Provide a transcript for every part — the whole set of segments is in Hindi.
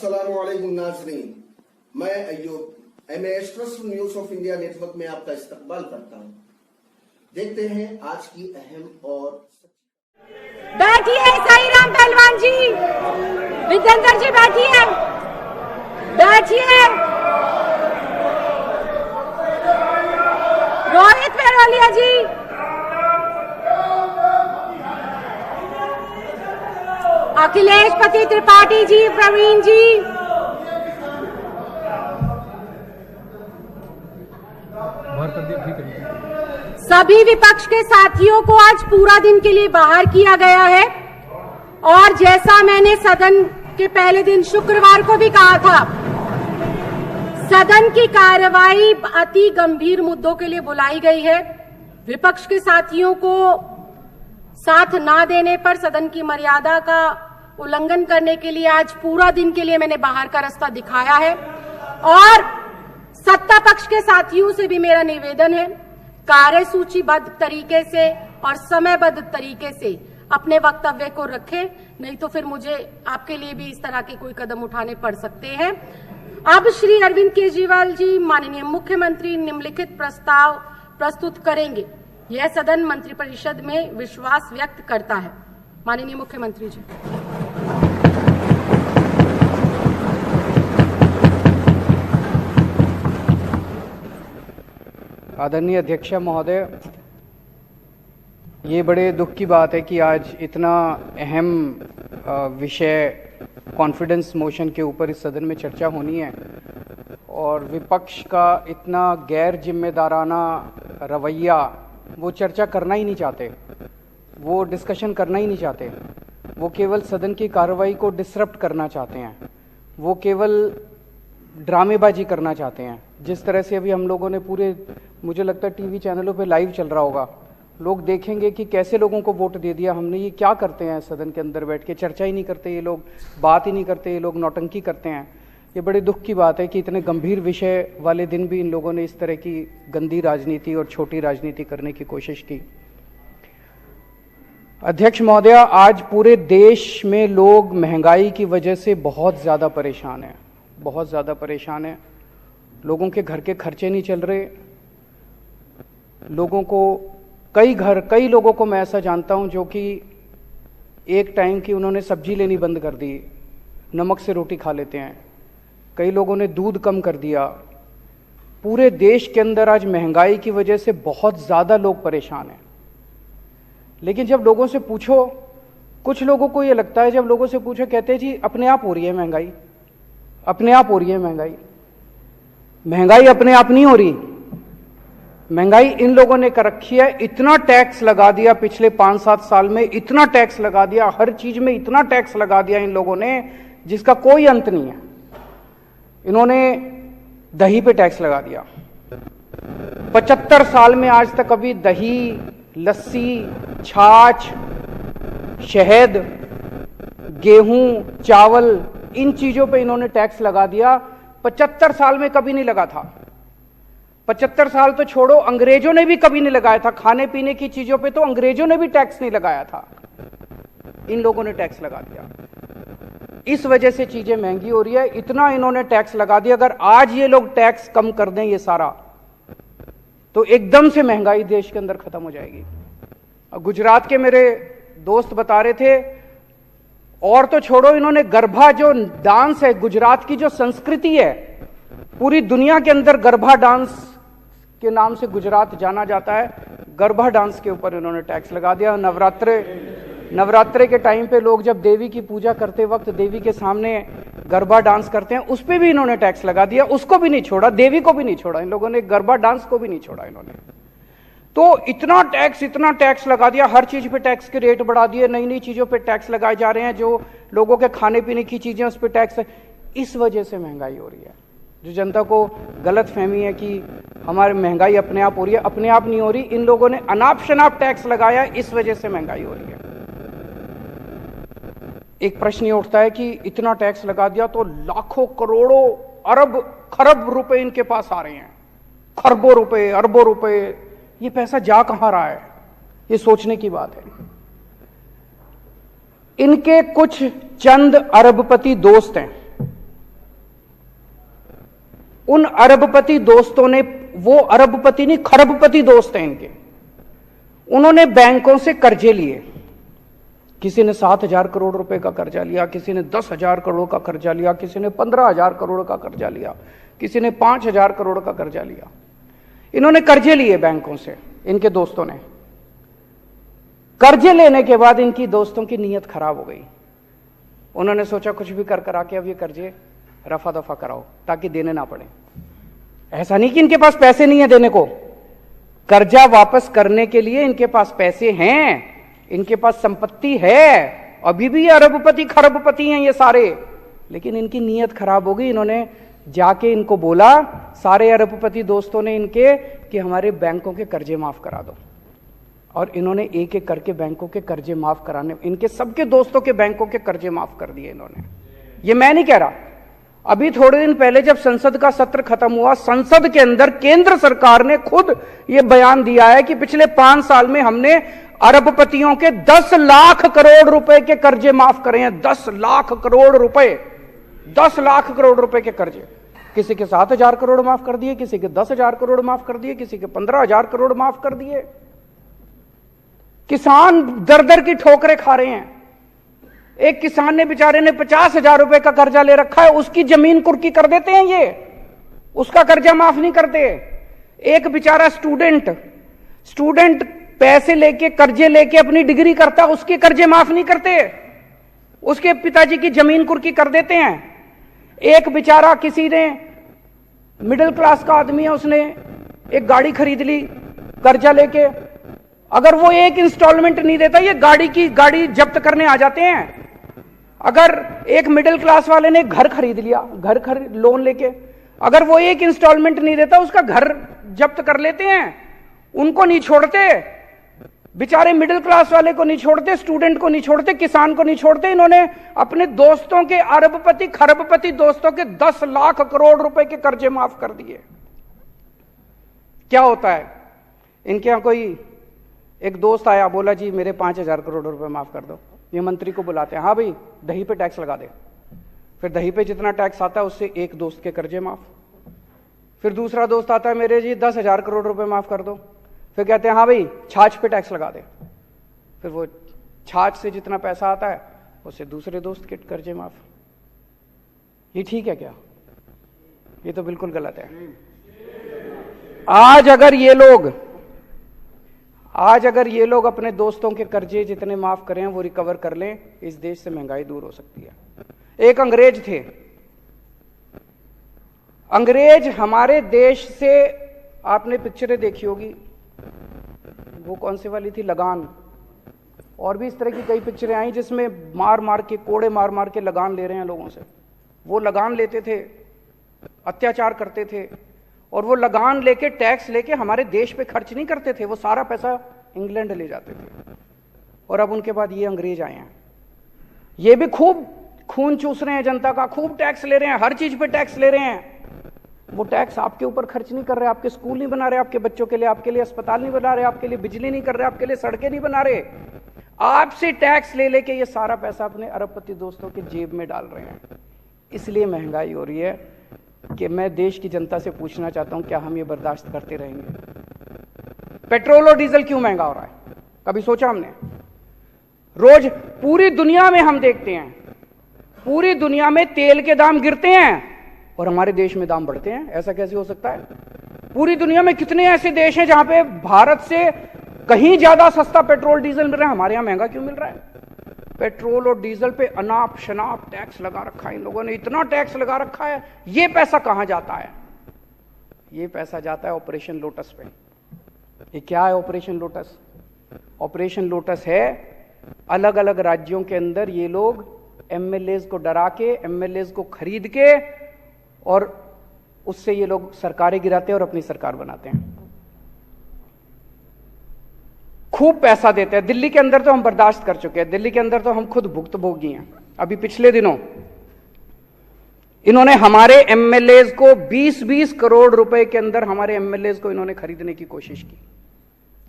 अस्सलामुअलैकुम नाज़रीन, मैं Ayyub MAS trust news of India network में आपका इस्तकबाल करता हूं। देखते हैं आज की अहम और बैठिए साईराम पहलवान जी, विजेंद्र जी बैठिए, बैठिए। रोहित पेरोलिया जी, अखिलेश पति त्रिपाठी जी, प्रवीण जी, सभी विपक्ष के साथियों को आज पूरा दिन के लिए बाहर किया गया है। और जैसा मैंने सदन के पहले दिन शुक्रवार को भी कहा था, सदन की कार्रवाई अति गंभीर मुद्दों के लिए बुलाई गई है। विपक्ष के साथियों को साथ ना देने पर सदन की मर्यादा का उल्लंघन करने के लिए आज पूरा दिन के लिए मैंने बाहर का रास्ता दिखाया है। और सत्ता पक्ष के साथियों से भी मेरा निवेदन है, कार्यसूचीबद्ध तरीके से और समयबद्ध तरीके से अपने वक्तव्य को रखें, नहीं तो फिर मुझे आपके लिए भी इस तरह के कोई कदम उठाने पड़ सकते हैं। अब श्री अरविंद केजरीवाल जी, माननीय मुख्यमंत्री, निम्नलिखित प्रस्ताव प्रस्तुत करेंगे। यह सदन मंत्रिपरिषद में विश्वास व्यक्त करता है। माननीय मुख्यमंत्री जी। आदरणीय अध्यक्ष महोदय, ये बड़े दुख की बात है कि आज इतना अहम विषय कॉन्फिडेंस मोशन के ऊपर इस सदन में चर्चा होनी है और विपक्ष का इतना गैर जिम्मेदाराना रवैया, वो चर्चा करना ही नहीं चाहते, वो डिस्कशन करना ही नहीं चाहते, वो केवल सदन की कार्रवाई को डिसरप्ट करना चाहते हैं, वो केवल ड्रामेबाजी करना चाहते हैं। जिस तरह से अभी हम लोगों ने पूरे, मुझे लगता है टीवी चैनलों पे लाइव चल रहा होगा, लोग देखेंगे कि कैसे लोगों को वोट दे दिया हमने। ये क्या करते हैं सदन के अंदर बैठ के, चर्चा ही नहीं करते ये लोग, बात ही नहीं करते ये लोग, नौटंकी करते हैं। ये बड़े दुख की बात है कि इतने गंभीर विषय वाले दिन भी इन लोगों ने इस तरह की गंदी राजनीति और छोटी राजनीति करने की कोशिश की। अध्यक्ष महोदय, आज पूरे देश में लोग महंगाई की वजह से बहुत ज़्यादा परेशान हैं, बहुत ज़्यादा परेशान हैं। लोगों के घर के खर्चे नहीं चल रहे, लोगों को कई लोगों को मैं ऐसा जानता हूं जो कि एक टाइम की उन्होंने सब्जी लेनी बंद कर दी, नमक से रोटी खा लेते हैं। कई लोगों ने दूध कम कर दिया। पूरे देश के अंदर आज महंगाई की वजह से बहुत ज़्यादा लोग परेशान हैं। लेकिन जब लोगों से पूछो, कुछ लोगों को ये लगता है, जब लोगों से पूछो कहते हैं जी अपने आप हो रही है महंगाई, अपने आप हो रही है महंगाई। महंगाई अपने आप नहीं हो रही, महंगाई इन लोगों ने कर रखी है। इतना टैक्स लगा दिया पिछले 5-7 साल में, इतना टैक्स लगा दिया, हर चीज में इतना टैक्स लगा दिया इन लोगों ने जिसका कोई अंत नहीं है। इन्होंने दही पे टैक्स लगा दिया। 75 साल में आज तक अभी दही, लस्सी, छाछ, शहद, गेहूं, चावल, इन चीजों पे इन्होंने टैक्स लगा दिया। 75 साल में कभी नहीं लगा था। 75 साल तो छोड़ो, अंग्रेजों ने भी कभी नहीं लगाया था। खाने पीने की चीजों पे तो अंग्रेजों ने भी टैक्स नहीं लगाया था, इन लोगों ने टैक्स लगा दिया। इस वजह से चीजें महंगी हो रही है। इतना इन्होंने टैक्स लगा दिया। अगर आज ये लोग टैक्स कम कर दें ये सारा, तो एकदम से महंगाई देश के अंदर खत्म हो जाएगी। गुजरात के मेरे दोस्त बता रहे थे, और तो छोड़ो, इन्होंने गरबा जो डांस है, गुजरात की जो संस्कृति है, पूरी दुनिया के अंदर गरबा डांस के नाम से गुजरात जाना जाता है। गरबा डांस के ऊपर इन्होंने टैक्स लगा दिया। नवरात्रे के टाइम पे लोग जब देवी की पूजा करते वक्त देवी के सामने गरबा डांस करते हैं, उस पर भी इन्होंने टैक्स लगा दिया। उसको भी नहीं छोड़ा, देवी को भी नहीं छोड़ा, इन लोगों ने गरबा डांस को भी नहीं छोड़ा इन्होंने। तो इतना टैक्स लगा दिया, हर चीज पे टैक्स के रेट बढ़ा दिए, नई नई चीजों पे टैक्स लगाए जा रहे हैं, जो लोगों के खाने पीने की चीजें उस पर टैक्स है। इस वजह से महंगाई हो रही है। जो जनता को गलत फहमी है कि हमारी महंगाई अपने आप हो रही है, अपने आप नहीं हो रही। इन लोगों ने अनाप शनाप टैक्स लगाया, इस वजह से महंगाई हो रही है। एक प्रश्न ये उठता है कि इतना टैक्स लगा दिया तो लाखों करोड़ों अरब खरब रुपए इनके पास आ रहे हैं, खरबों रुपए, अरबों रुपए, ये पैसा जा कहां रहा है, ये सोचने की बात है। इनके कुछ चंद अरबपति दोस्त हैं, उन अरबपति दोस्तों ने, वो अरबपति नहीं खरबपति दोस्त हैं इनके, उन्होंने बैंकों से कर्जे लिए। किसी ने 7,000 करोड़ रुपए का कर्जा लिया, किसी ने 10,000 करोड़ का कर्जा लिया, किसी ने 15,000 करोड़ का कर्जा लिया, किसी ने 5,000 करोड़ का कर्जा लिया। इन्होंने कर्जे लिए बैंकों से, इनके दोस्तों ने। कर्जे लेने के बाद इनकी दोस्तों की नीयत खराब हो गई। उन्होंने सोचा कुछ भी कर करा के अब ये कर्जे रफा दफा कराओ ताकि देने ना पड़े। ऐसा नहीं कि इनके पास पैसे नहीं है देने को, कर्जा वापस करने के लिए इनके पास पैसे हैं, इनके पास संपत्ति है, अभी भी अरबपति खरबपति हैं ये सारे, लेकिन इनकी नीयत खराब हो गई। इन्होंने जाके इनको बोला, सारे अरबपति दोस्तों ने इनके, कि हमारे बैंकों के कर्जे माफ करा दो। और इन्होंने एक एक करके बैंकों के कर्जे माफ कराने, इनके सबके दोस्तों के बैंकों के कर्जे माफ कर दिए इन्होंने। ये मैं नहीं कह रहा, अभी थोड़े दिन पहले जब संसद का सत्र खत्म हुआ, संसद के अंदर केंद्र सरकार ने खुद ये बयान दिया है कि पिछले 5 साल में हमने अरबपतियों के 10 लाख करोड़ रुपए के कर्जे माफ करे हैं। 10 लाख करोड़ रुपए, 10 लाख करोड़ रुपए के कर्जे। किसी के 7,000 करोड़ माफ कर दिए, किसी के 10,000 करोड़ माफ कर दिए, किसी के 15,000 करोड़ माफ कर दिए। किसान दर दर की ठोकरें खा रहे हैं। एक किसान ने, बेचारे ने 50,000 रुपए का कर्जा ले रखा है, उसकी जमीन कुर्की कर देते हैं ये, उसका कर्जा माफ नहीं करते। एक बेचारा स्टूडेंट पैसे लेके, कर्जे लेके अपनी डिग्री करता, उसके कर्जे माफ नहीं करते, उसके पिताजी की जमीन कुर्की कर देते हैं। एक बेचारा, किसी ने मिडिल क्लास का आदमी है, उसने एक गाड़ी खरीद ली कर्जा लेके, अगर वो एक इंस्टॉलमेंट नहीं देता, ये गाड़ी जब्त करने आ जाते हैं। अगर एक मिडिल क्लास वाले ने घर खरीद लिया, लोन लेके, अगर वो एक इंस्टॉलमेंट नहीं देता, उसका घर जब्त कर लेते हैं। उनको नहीं छोड़ते, बेचारे मिडिल क्लास वाले को नहीं छोड़ते, स्टूडेंट को नहीं छोड़ते, किसान को नहीं छोड़ते। इन्होंने अपने दोस्तों के, अरबपति खरबपति दोस्तों के 10 लाख करोड़ रुपए के कर्जे माफ कर दिए। क्या होता है, इनके यहां कोई एक दोस्त आया, बोला जी मेरे 5,000 करोड़ रुपए माफ कर दो। ये मंत्री को बुलाते हैं, हाँ भाई दही पे टैक्स लगा दे। फिर दही पे जितना टैक्स आता है उससे एक दोस्त के कर्जे माफ। फिर दूसरा दोस्त आता है, मेरे जी 10,000 करोड़ रुपए माफ कर दो। फिर कहते हैं हाँ भाई छाछ पे टैक्स लगा दे। फिर वो छाछ से जितना पैसा आता है उससे दूसरे दोस्त के कर्जे माफ। ये ठीक है क्या? ये तो बिल्कुल गलत है। आज अगर ये लोग अपने दोस्तों के कर्जे जितने माफ करें वो रिकवर कर लें, इस देश से महंगाई दूर हो सकती है। एक अंग्रेज थे, अंग्रेज हमारे देश से, आपने पिक्चरें देखी होगी, वो कौन सी वाली थी, लगान, और भी इस तरह की कई पिक्चरें आई जिसमें कोड़े मार मार के लगान ले रहे हैं लोगों से। वो लगान लेते थे, अत्याचार करते थे, और वो लगान लेके, टैक्स लेके हमारे देश पे खर्च नहीं करते थे, वो सारा पैसा इंग्लैंड ले जाते थे। और अब उनके बाद ये अंग्रेज आए हैं, ये भी खूब खून चूस रहे हैं जनता का, खूब टैक्स ले रहे हैं, हर चीज पे टैक्स ले रहे हैं। वो टैक्स आपके ऊपर खर्च नहीं कर रहे, आपके स्कूल नहीं बना रहे, आपके बच्चों के लिए, आपके लिए अस्पताल नहीं बना रहे, आपके लिए बिजली नहीं कर रहे, आपके लिए सड़कें नहीं बना रहे, आपसे टैक्स ले लेके ये सारा पैसा अपने अरबपति दोस्तों के जेब में डाल रहे हैं। इसलिए महंगाई हो रही है कि मैं देश की जनता से पूछना चाहता हूं, क्या हम ये बर्दाश्त करते रहेंगे? पेट्रोल और डीजल क्यों महंगा हो रहा है? कभी सोचा हमने? रोज पूरी दुनिया में हम देखते हैं, पूरी दुनिया में तेल के दाम गिरते हैं और हमारे देश में दाम बढ़ते हैं। ऐसा कैसे हो सकता है? पूरी दुनिया में कितने ऐसे देश हैं जहां पे भारत से कहीं ज्यादा सस्ता पेट्रोल डीजल मिल रहा है, हमारे यहां महंगा क्यों मिल रहा है? पेट्रोल और डीजल पे अनाप शनाप टैक्स लगा रखा है इन लोगों ने, इतना टैक्स लगा रखा है। ये पैसा कहां जाता है? ये पैसा जाता है ऑपरेशन लोटस पे। ये क्या है ऑपरेशन लोटस? ऑपरेशन लोटस है, अलग अलग राज्यों के अंदर ये लोग एमएलएज को डरा के, एमएलएज को खरीद के, और उससे ये लोग सरकारें गिराते हैं और अपनी सरकार बनाते हैं। खूब पैसा देते हैं। दिल्ली के अंदर तो हम बर्दाश्त कर चुके हैं, दिल्ली के अंदर तो हम खुद भुक्तभोगी हैं। अभी पिछले दिनों इन्होंने हमारे एमएलएज को 20-20 करोड़ रुपए के अंदर हमारे एमएलएज को इन्होंने खरीदने की कोशिश की।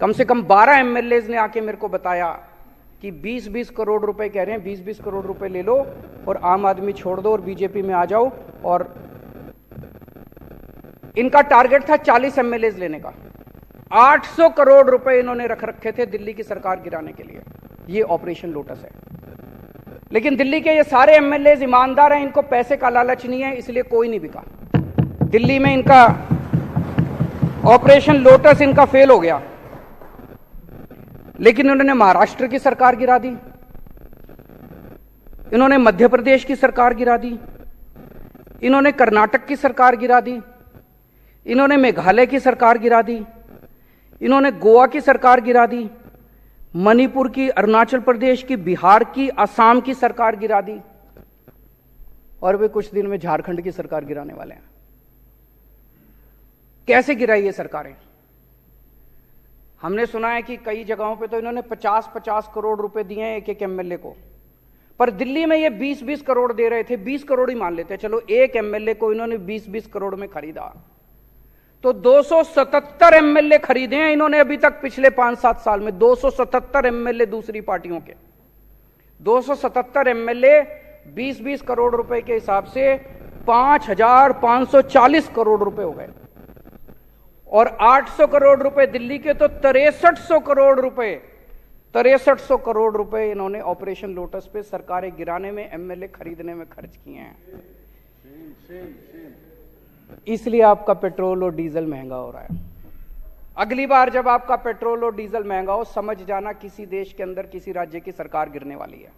कम से कम 12 एमएलएज ने आके मेरे को बताया कि 20-20 करोड़ रुपए कह रहे हैं, 20-20 करोड़ रुपए ले लो और आम आदमी छोड़ दो और बीजेपी में आ जाओ और इनका टारगेट था 40 एमएलए लेने का। 800 करोड़ रुपए इन्होंने रख रखे थे दिल्ली की सरकार गिराने के लिए। ये ऑपरेशन लोटस है। लेकिन दिल्ली के ये सारे एमएलए ईमानदार हैं, इनको पैसे का लालच नहीं है, इसलिए कोई नहीं बिका। दिल्ली में इनका ऑपरेशन लोटस इनका फेल हो गया। लेकिन इन्होंने महाराष्ट्र की सरकार गिरा दी, इन्होंने मध्य प्रदेश की सरकार गिरा दी, इन्होंने कर्नाटक की सरकार गिरा दी, इन्होंने मेघालय की सरकार गिरा दी, इन्होंने गोवा की सरकार गिरा दी, मणिपुर की, अरुणाचल प्रदेश की, बिहार की, असम की सरकार गिरा दी, और वे कुछ दिन में झारखंड की सरकार गिराने वाले हैं। कैसे गिराई ये सरकारें? हमने सुना है कि कई जगहों पे तो इन्होंने 50-50 करोड़ रुपए दिए हैं एक एक एमएलए को, पर दिल्ली में ये 20-20 करोड़ दे रहे थे। 20 करोड़ ही मान लेते हैं, चलो एक एमएलए को इन्होंने 20-20 करोड़ में खरीदा, तो 277 एमएलए खरीदे हैं इन्होंने अभी तक पिछले 5-7 साल में। 277 एमएलए दूसरी पार्टियों के, 277 एमएलए 20-20 करोड़ रुपए के हिसाब से 5,540 करोड़ रुपए हो गए। और 800 करोड़ रुपए दिल्ली के, तो 6300 करोड़ रुपए, 6300 करोड़ रुपए इन्होंने ऑपरेशन लोटस पे सरकारें गिराने में, एमएलए खरीदने में खर्च किए हैं। इसलिए आपका पेट्रोल और डीजल महंगा हो रहा है। अगली बार जब आपका पेट्रोल और डीजल महंगा हो, समझ जाना किसी देश के अंदर किसी राज्य की सरकार गिरने वाली है।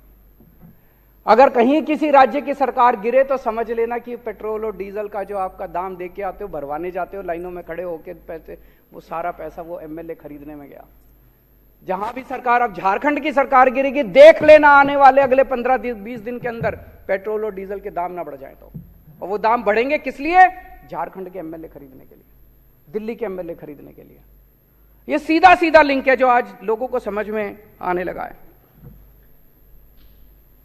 अगर कहीं किसी राज्य की सरकार गिरे तो समझ लेना कि पेट्रोल और डीजल का जो आपका दाम दे के आते हो, भरवाने जाते हो लाइनों में खड़े होकर पैसे, वो सारा पैसा वो एमएलए खरीदने में गया। जहां भी सरकार, अब झारखंड की सरकार गिरेगी, देख लेना आने वाले अगले 15-20 दिन के अंदर पेट्रोल और डीजल के दाम ना बढ़ जाए तो। और वो दाम बढ़ेंगे किस लिए? झारखंड के एमएलए खरीदने के लिए, दिल्ली के एमएलए खरीदने के लिए। ये सीधा सीधा लिंक है जो आज लोगों को समझ में आने लगा है।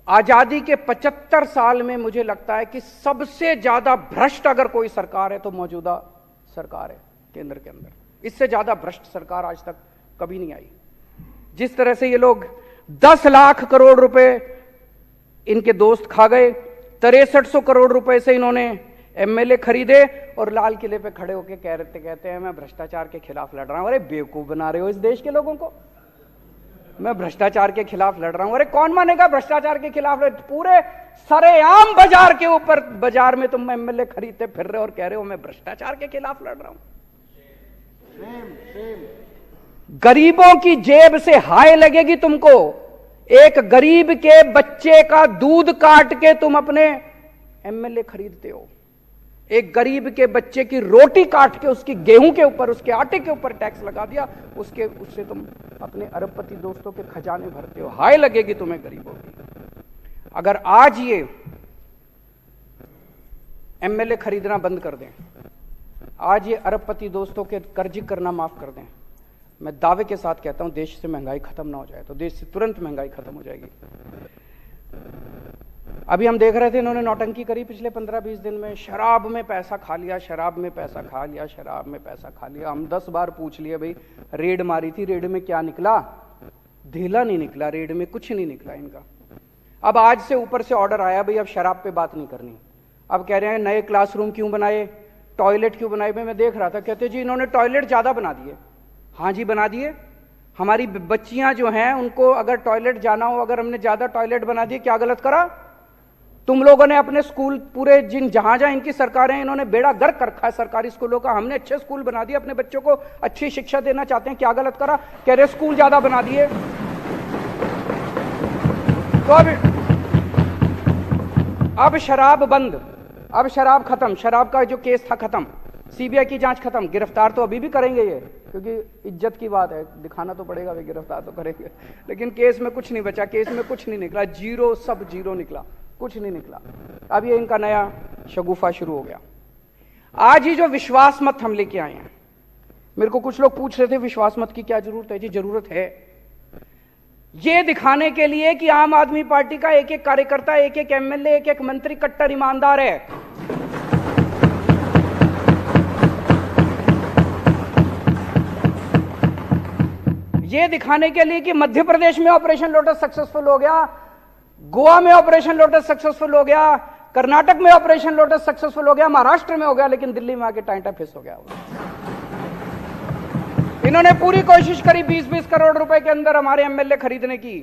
आजादी के 75 साल में मुझे लगता है कि सबसे ज्यादा भ्रष्ट अगर कोई सरकार है तो मौजूदा सरकार है केंद्र के अंदर। इससे ज्यादा भ्रष्ट सरकार आज तक कभी नहीं आई। जिस तरह से ये लोग 10 लाख करोड़ रुपए इनके दोस्त खा गए, 6300 करोड़ रुपए से इन्होंने एमएलए खरीदे, और लाल किले पे खड़े होकर कहते हैं मैं भ्रष्टाचार के खिलाफ लड़ रहा हूं। अरे बेवकूफ बना रहे हो इस देश के लोगों को। मैं भ्रष्टाचार के खिलाफ लड़ रहा हूं। अरे कौन मानेगा भ्रष्टाचार के खिलाफ? पूरे सरेआम बाजार के ऊपर, बाजार में तुम एमएलए खरीदते फिर रहे हो और कह रहे हो मैं भ्रष्टाचार के खिलाफ लड़ रहा हूं। गरीबों की जेब से हाय लगेगी तुमको। एक गरीब के बच्चे का दूध काट के तुम अपने एमएलए खरीदते हो। एक गरीब के बच्चे की रोटी काट के उसकी गेहूं के ऊपर, उसके आटे के ऊपर टैक्स लगा दिया, उससे तुम अपने अरबपति दोस्तों के खजाने भरते हो। हाय लगेगी तुम्हें गरीबों की। अगर आज ये एमएलए खरीदना बंद कर दें, आज ये अरबपति दोस्तों के कर्ज करना माफ कर दें, मैं दावे के साथ कहता हूं देश से महंगाई खत्म ना हो जाए तो देश से तुरंत महंगाई खत्म हो जाएगी। अभी हम देख रहे थे इन्होंने नौटंकी करी पिछले 15-20 दिन में। शराब में पैसा खा लिया, शराब में पैसा खा लिया, शराब में पैसा खा लिया। हम 10 बार पूछ लिए भाई रेड मारी थी, रेड में क्या निकला? ढीला नहीं निकला, रेड में कुछ नहीं निकला इनका। अब आज से ऊपर से ऑर्डर आया भाई अब शराब पे बात नहीं करनी। अब कह रहे हैं नए क्लासरूम क्यों बनाए, टॉयलेट क्यों बनाए। मैं देख रहा था, कहते जी इन्होंने टॉयलेट ज्यादा बना दिए। हाँ जी बना दिए। हमारी बच्चियां जो हैं उनको अगर टॉयलेट जाना हो, अगर हमने ज्यादा टॉयलेट बना दिए, क्या गलत करा? तुम लोगों ने अपने स्कूल पूरे जहां जहां इनकी सरकारें, इन्होंने बेड़ा गर्क कर रखा है सरकारी स्कूलों का। हमने अच्छे स्कूल बना दिए, अपने बच्चों को अच्छी शिक्षा देना चाहते हैं, क्या गलत करा? कह रहे स्कूल ज्यादा बना दिए। तो अब शराब बंद, अब शराब खत्म, शराब का जो केस था खत्म, सीबीआई की जांच खत्म। गिरफ्तार तो अभी भी करेंगे ये, क्योंकि इज्जत की बात है, दिखाना तो पड़ेगा, वे गिरफ्तार तो करेंगे। लेकिन केस में कुछ नहीं बचा, केस में कुछ नहीं निकला, जीरो, सब जीरो निकला, कुछ नहीं निकला। अब ये इनका नया शगुफा शुरू हो गया। आज ही जो विश्वास मत हम लेके आए हैं, मेरे को कुछ लोग पूछ रहे थे विश्वास मत की क्या जरूरत है? जी जरूरत है, ये दिखाने के लिए कि आम आदमी पार्टी का एक एक कार्यकर्ता, एक एक एमएलए, एक एक मंत्री कट्टर ईमानदार है। ये दिखाने के लिए कि मध्य प्रदेश में ऑपरेशन लोटस सक्सेसफुल हो गया, गोवा में ऑपरेशन लोटस सक्सेसफुल हो गया, कर्नाटक में ऑपरेशन लोटस सक्सेसफुल हो गया, महाराष्ट्र में हो गया, लेकिन दिल्ली में आके टाइटा फिस हो गया। इन्होंने पूरी कोशिश करी 20-20 करोड़ रुपए के अंदर हमारे एमएलए खरीदने की।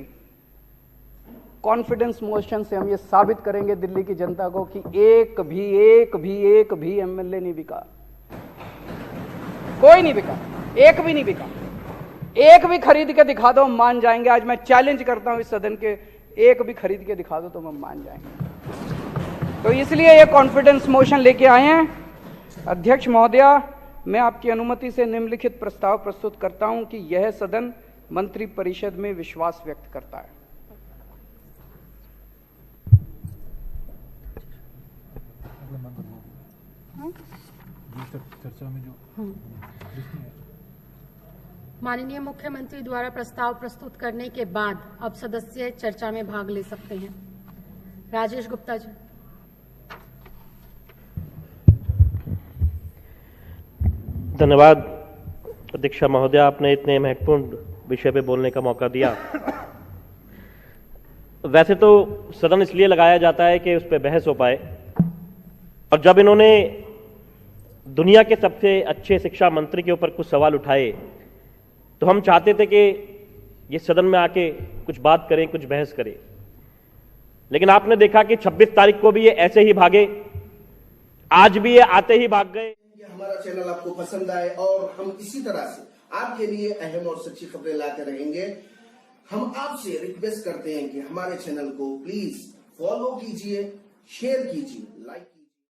कॉन्फिडेंस मोशन से हम ये साबित करेंगे दिल्ली की जनता को कि एक भी एमएलए नहीं बिका, कोई नहीं बिका, एक भी नहीं बिका। एक भी खरीद के दिखा दो, हम मान जाएंगे। आज मैं चैलेंज करता हूं इस सदन के, एक भी खरीद के दिखा दो तो हम मान जाएंगे। तो इसलिए ये कॉन्फिडेंस मोशन लेके आए हैं। अध्यक्ष महोदया, मैं आपकी अनुमति से निम्नलिखित प्रस्ताव प्रस्तुत करता हूं कि यह सदन मंत्री परिषद में विश्वास व्यक्त करता है। चर्चा में जो माननीय मुख्यमंत्री द्वारा प्रस्ताव प्रस्तुत करने के बाद अब सदस्य चर्चा में भाग ले सकते हैं। राजेश गुप्ता जी। धन्यवाद अध्यक्षा महोदय, आपने इतने महत्वपूर्ण विषय पे बोलने का मौका दिया। वैसे तो सदन इसलिए लगाया जाता है कि उस पर बहस हो पाए, और जब इन्होंने दुनिया के सबसे अच्छे शिक्षा मंत्री के ऊपर कुछ सवाल उठाए तो हम चाहते थे कि ये सदन में आके कुछ बात करें, कुछ बहस करें। लेकिन आपने देखा कि 26 तारीख को भी ये ऐसे ही भागे, आज भी ये आते ही भाग गए। हमारा चैनल आपको पसंद आए और हम इसी तरह से आपके लिए अहम और सच्ची खबरें लाते रहेंगे। हम आपसे रिक्वेस्ट करते हैं कि हमारे चैनल को प्लीज फॉलो कीजिए, शेयर कीजिए, लाइक